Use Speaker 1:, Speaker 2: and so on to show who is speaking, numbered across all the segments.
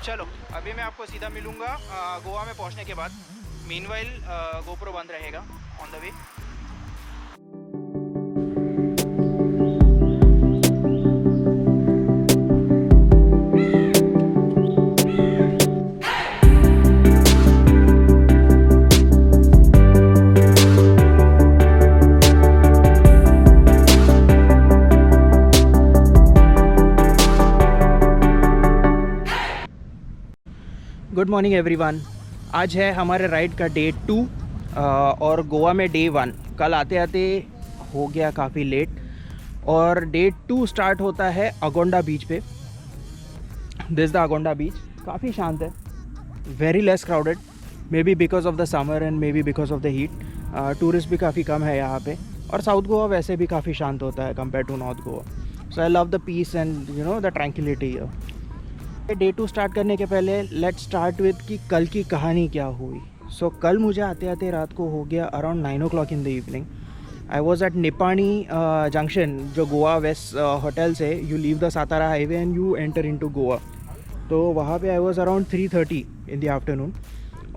Speaker 1: चलो अभी मैं आपको सीधा मिलूँगा गोवा में पहुँचने के बाद। मीनवाइल गोप्रो बंद रहेगा on the way. Good morning everyone. आज है हमारे राइड का डे 2 और गोवा में डे 1। कल आते आते हो गया काफ़ी लेट और डे 2 स्टार्ट होता है अगोंडा बीच पे। दिस द अगोंडा बीच, काफ़ी शांत है, very less crowded, may be because of the summer and may be because of the heat. Tourist भी काफ़ी कम है यहाँ पे और साउथ गोवा वैसे भी काफ़ी शांत होता है compare to north Goa. So I love the peace and you know the tranquillity. Day 2 start करने के पहले लेट्स स्टार्ट विद कि कल की कहानी क्या हुई। सो कल मुझे आते आते रात को हो गया around 9 o'clock in the evening. I was at Nipani junction, जो गोवा वेस्ट होटल से you leave the Satara highway and you enter into Goa. तो वहाँ पे I was around 3:30 in the afternoon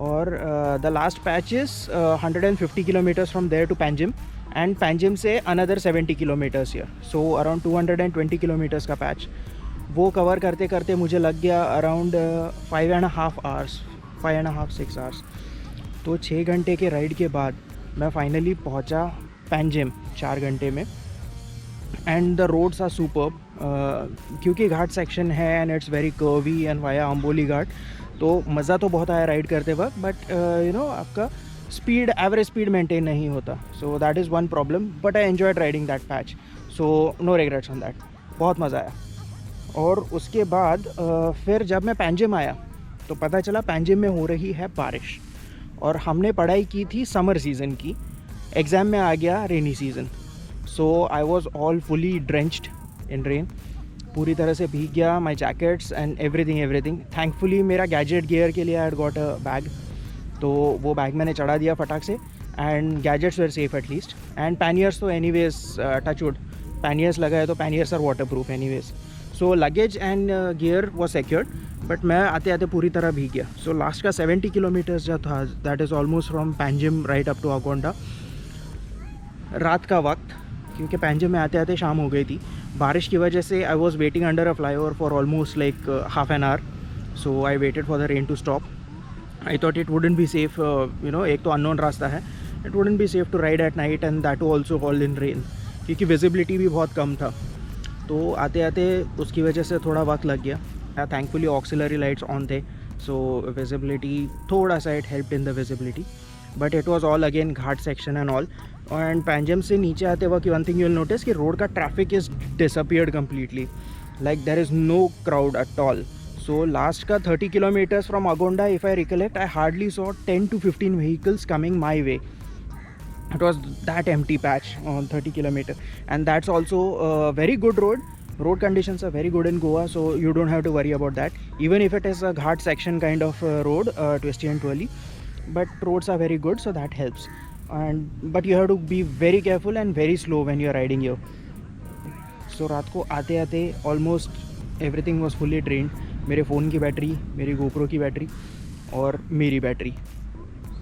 Speaker 1: और the last patch is 150 kilometres from there to Panjim and Panjim से another 70 kilometres here. So around 220 kilometres का patch वो cover करते करते मुझे लग गया अराउंड 5.5 hours, 6 hours। तो 6 घंटे के राइड के बाद मैं फाइनली पहुंचा पैंजिम 4 घंटे में। And the roads are superb क्योंकि घाट सेक्शन है and it's very curvy and via Amboli ghat. तो मज़ा तो बहुत आया राइड करते वक्त, बट यू नो आपका स्पीड, एवरेज स्पीड मेंटेन नहीं होता। So that is one problem, but I enjoyed riding that patch, so no regrets on that. बहुत मज़ा आया। और उसके बाद फिर जब मैं पैंजिम आया तो पता चला पैंजिम में हो रही है बारिश और हमने पढ़ाई की थी समर सीज़न की, एग्ज़ाम में आ गया rainy season. So I was all fully drenched in rain, पूरी तरह से भीग गया, my jackets and everything. Thankfully मेरा गैजेट गियर के लिए I had got a bag, तो वो बैग मैंने चढ़ा दिया फटाक से and gadgets were safe at least. And panniers तो एनीवेज टचवुड पैनियर्स लगा है तो panniers are waterproof anyways. So luggage and gear was secured, but मैं आते आते पूरी तरह भीग गया। सो लास्ट का 70 किलोमीटर्स जो था that is almost from Panjim right up to Agonda. रात का वक्त, क्योंकि पैंजिम में आते आते शाम हो गई थी, बारिश की वजह से I was waiting under a flyover for almost like half an hour. So I waited for the rain to stop. I thought it wouldn't be safe, you know एक तो अननोन रास्ता है, it wouldn't be safe to ride at night and that also all in rain, क्योंकि visibility भी बहुत कम था। तो आते आते उसकी वजह से थोड़ा वक्त लग गया। थैंकफुली ऑक्सिलरी लाइट्स ऑन थे, सो विजिबिलिटी थोड़ा सा it helped in the visibility, but it was all again ghat section and all. And Panjim से नीचे आते वक्त one thing you will notice कि रोड का traffic is disappeared completely, like there is no crowd at all. So last का 30 kilometers from Agonda, if I recollect, I hardly saw 10 to 15 vehicles coming my way. It was that empty patch on 30 kilometer, and that's also a very good road conditions are very good in Goa, so you don't have to worry about that, even if it is a ghat section kind of road, twisty and twirly, but roads are very good, so that helps. But you have to be very careful and very slow when you are riding here. So रात को आते आते almost everything was fully drained, मेरे phone की battery, मेरी GoPro की battery और मेरी बैटरी।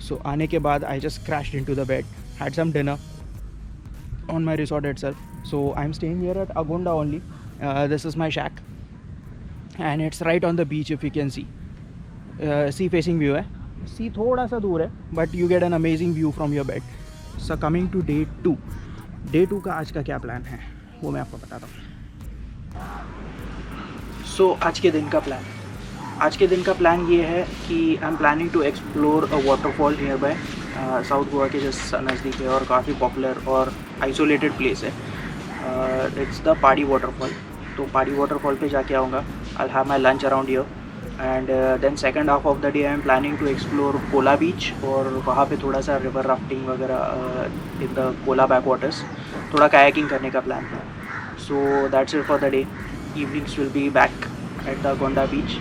Speaker 1: So आने के बाद I just crashed into the bed, had some dinner on my resort itself. So I'm staying here at Agonda only. This is my shack and it's right on the beach, if you can see. Sea facing view है, sea थोड़ा सा दूर है, but you get an amazing view from your bed. So coming to day 2, day 2 का आज का क्या plan है वो मैं आपको बताता हूँ। So आज के दिन का प्लान ये है कि I am planning to explore a waterfall nearby, south Goa के जस्ट नज़दीक है और काफ़ी पॉपुलर और आइसोलेटेड प्लेस है। It's the Padi waterfall. तो पाड़ी वाटरफॉल पे जाके आऊँगा, I have my lunch around here and then second half of the day I am planning to explore Cola beach और वहाँ पे थोड़ा सा रिवर राफ्टिंग वगैरह in the Cola backwaters, थोड़ा कायाकिंग करने का प्लान है। So that's it for the day. Evenings will be back at the Agonda beach.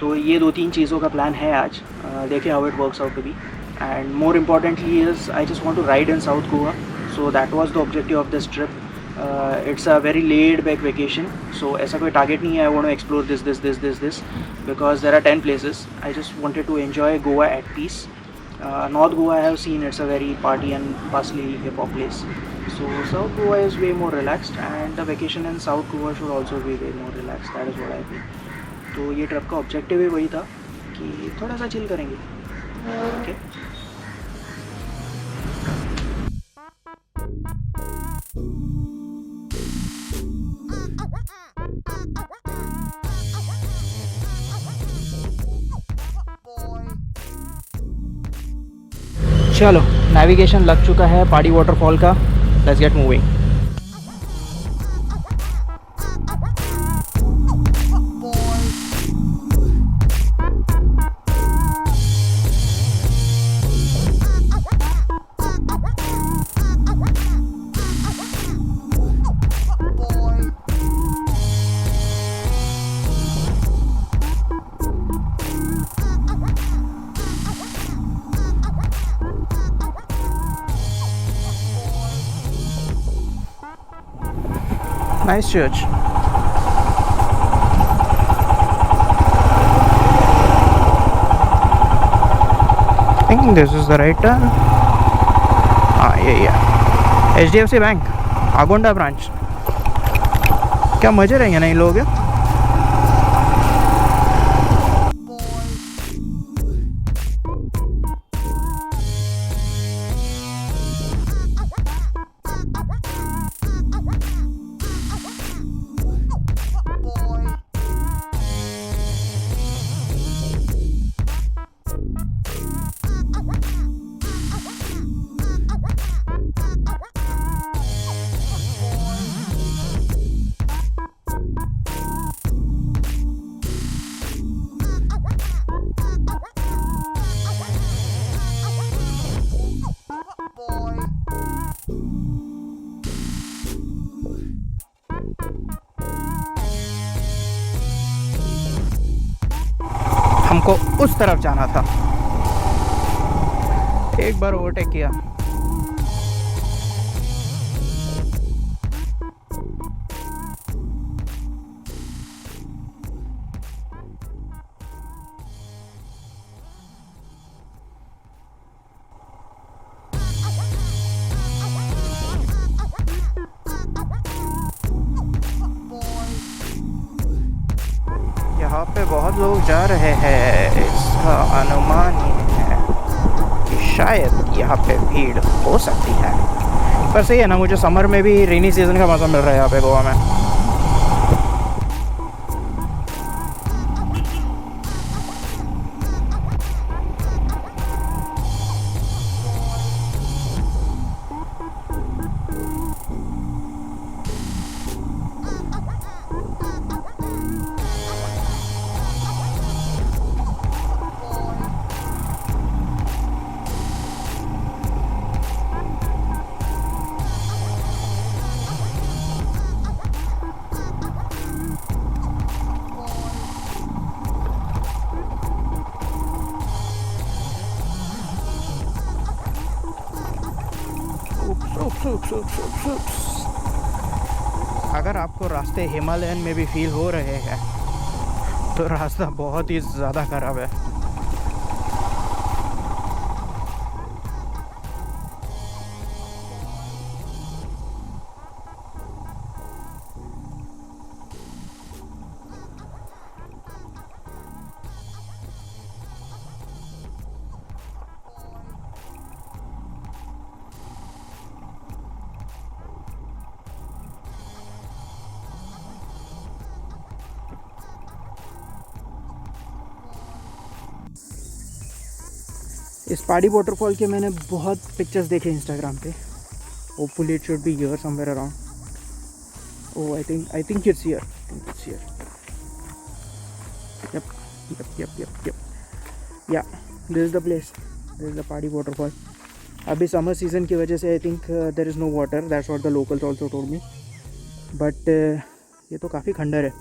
Speaker 1: तो ये 2-3 चीज़ों का प्लान है आज। देखें how it works out to be. And more importantly is I just want to ride in south Goa, so that was the objective of this trip. It's a very laid back vacation, so ऐसा कोई target नहीं है I want to explore this because there are 10 places. I just wanted to enjoy Goa at peace. North Goa I have seen, it's a very party and bustly hip hop place. So South Goa is way more relaxed, and the vacation in South Goa should also be way more relaxed. That is what I feel. तो ये trip का objective ही वही था कि थोड़ा सा chill करेंगे. Okay चलो, नेविगेशन लग चुका है पहाड़ी वाटरफॉल का. Let's get moving. Nice church. I think this is the right turn. yeah. HDFC Bank, Agonda branch. क्या मजे रहेंगे ना इन लोगों के. हमको उस तरफ जाना था. एक बार ओवरटेक किया. यहाँ पे बहुत लोग जा रहे हैं. इसका अनुमान ये है कि शायद यहाँ पे भीड़ हो सकती है. पर सही है ना, मुझे समर में भी रेनी सीज़न का मज़ा मिल रहा है यहाँ पे गोवा में. अगर आपको रास्ते हिमालयन में भी फील हो रहे हैं तो रास्ता बहुत ही ज़्यादा ख़राब है. इस पहाड़ी वाटरफॉल के मैंने बहुत पिक्चर्स देखे इंस्टाग्राम पे. Hopefully it should be here somewhere around. Oh I think it's here. Yup yeah this is the place. This is the Pahadi waterfall. अभी समर सीज़न की वजह से I think there is no water. That's what the locals also told me. But ये तो काफ़ी खंडर है.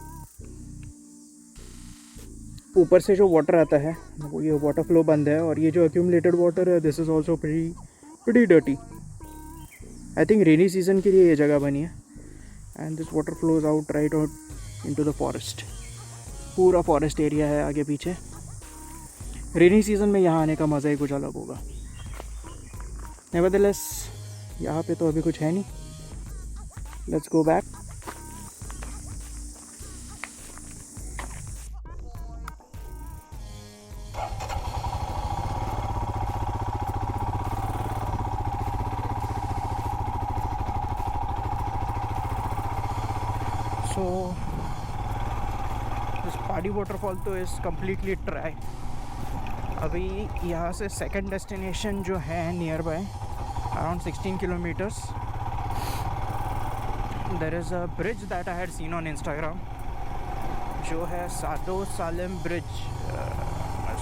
Speaker 1: ऊपर से जो वाटर आता है वो, ये वाटर फ्लो बंद है, और ये जो एक्यूमुलेटेड वाटर है this is also pretty dirty. I think rainy season के लिए ये जगह बनी है. And this water flows out right out into the forest. पूरा फॉरेस्ट एरिया है आगे पीछे। रेनी सीज़न में यहाँ आने का मज़ा ही कुछ अलग होगा। नेवरदलेस यहाँ पे तो अभी कुछ है नहीं। Let's go back. So this Pahadi waterfall तो इज़ कम्प्लीटली ड्राई। अभी यहाँ से सेकंड डेस्टिनेशन जो है nearby around 16 kilometres, there is a bridge that I had seen on Instagram जो है Sado Salem bridge.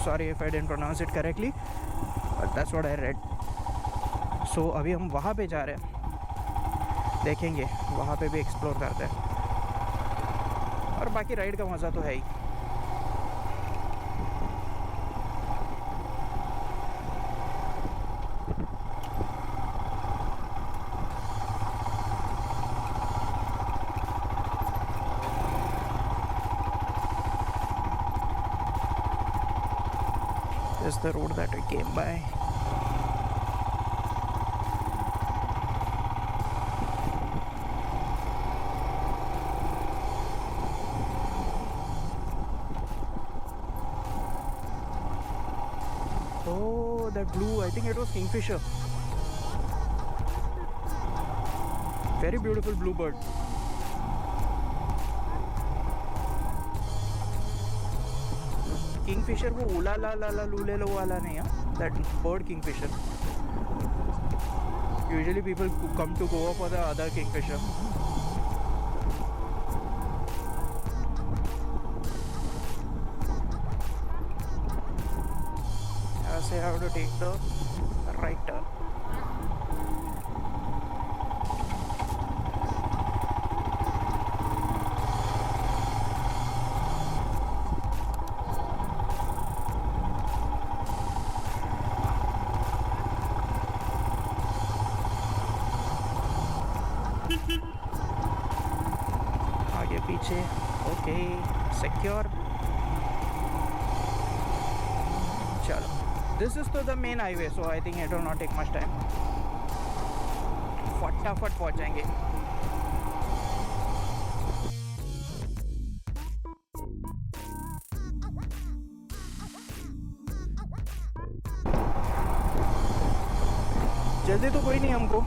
Speaker 1: Sorry if I didn't pronounce it correctly, but that's what I read. So अभी हम वहाँ पे जा रहे हैं, देखेंगे वहाँ पे भी एक्सप्लोर करते हैं। और बाकी राइड का मज़ा तो है ही। This is the road that we came by. Oh, that blue, I think it was kingfisher. Very beautiful blue bird. Kingfisher वो उला ला ला ला लूले लो वाला नहीं है, that bird kingfisher. Usually people come to Goa for the other Kingfisher. यहाँ से have to take the right turn. आगे पीछे okay secure. चलो, दिस इज तो the main highway, so I think it will not take much time. फटाफट पहुंच जाएंगे। जल्दी तो कोई नहीं, हमको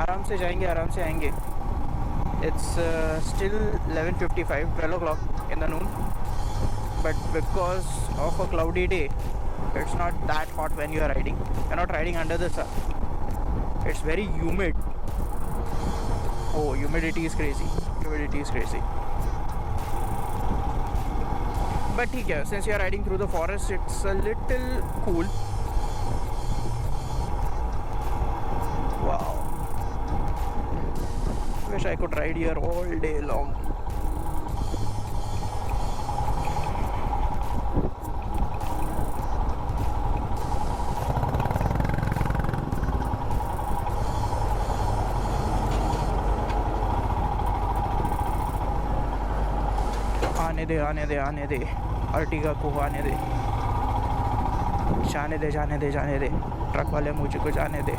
Speaker 1: आराम से जाएंगे, आराम से आएंगे। It's still 11:55, 12 o'clock in the noon, but because of a cloudy day, it's not that hot when you are riding. You're not riding under the sun. It's very humid. Oh, humidity is crazy. Humidity is crazy. But ठीक है, since you are riding through the forest, it's a little cool. Wow. Wish I could ride here all day long. आने दे आने दे आने दे, Ertiga को आने दे, जाने दे जाने दे जाने दे, ट्रक वाले मुझे को जाने दे।